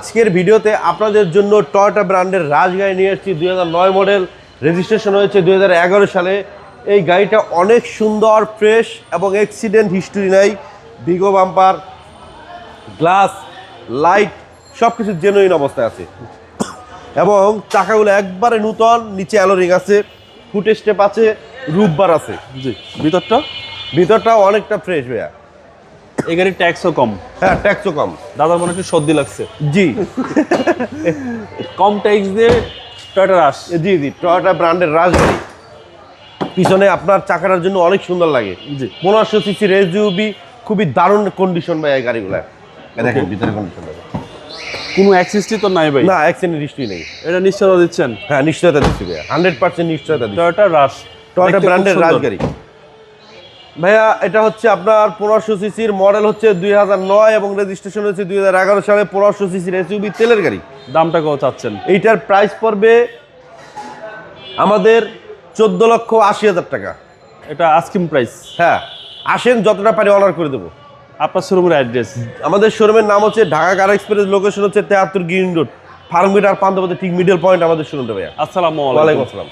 আজকের ভিডিওতে আপনাদের জন্য টয়োটা ব্র্যান্ডের রাজ গাড়ি নিয়ে এসেছি 2009 মডেল, রেজিস্ট্রেশন হয়েছে 2011 সালে। এই গাড়িটা অনেক সুন্দর, ফ্রেশ এবং অ্যাক্সিডেন্ট হিস্ট্রি নাই। বিগো বাম্পার, গ্লাস, লাইট সব কিছু জেনুইন অবস্থায় আছে এবং চাকাগুলো একবারে নূতন। নিচে অ্যালোরিং আছে, ফুট স্টেপ আছে, রুফ বার আছে। জি, ভিতরটাও অনেকটা ফ্রেশ ভাইয়া। এই গাড়ির ট্যাক্সও কম। হ্যাঁ, ট্যাক্সও কম। দাদার মনে একটু সর্দি লাগছে। জি, কম ট্যাক্স দিয়ে টয়োটা রাশ। জি, টয়োটা ব্র্যান্ডের রাজ গাড়ি। পিছনে আপনার চাকাটার জন্য অনেক সুন্দর লাগে। জি, 1500 সিসি এসইউভি, খুবই দারুণ কন্ডিশন ভাই এই গাড়িগুলা। দেখেন ভিতরে কন্ডিশন, কোনো অ্যাক্সিস্ট্রি তো নাই ভাই? না, অ্যাক্সিডেন্ট হিস্ট্রি নেই। এটা নিশ্চয়তা দিচ্ছেন? হ্যাঁ, নিশ্চয়তা দিচ্ছি ভাইয়া, 100% নিশ্চয়তা দিচ্ছি। টয়োটা রাশ, টয়োটা ব্র্যান্ডের রাজ গাড়ি ভাইয়া। এটা হচ্ছে আপনার 1500 সিসির, মডেল হচ্ছে 2009 এবং রেজিস্ট্রেশন হচ্ছে 2011 সালে। 1500 সিসির এসইউভি, তেলের গাড়ি। দামটা কত চাচ্ছেন? এইটার প্রাইস পড়বে আমাদের 14,80,000 টাকা। এটা আস্কিং প্রাইস। হ্যাঁ, আসেন, যতটা পারি অনার করে দেবো। আপনার শোরুমের অ্যাড্রেস? আমাদের শোরুমের নাম হচ্ছে ঢাকা কার এক্সপ্রেস, লোকেশন হচ্ছে 73 গ্রিন রোড, ফার্মগেট আর পান্থপথের ঠিক মিডল পয়েন্ট আমাদের শোরুমটা ভাইয়া। আসসালামু ওয়ালাইকুম আসসালাম।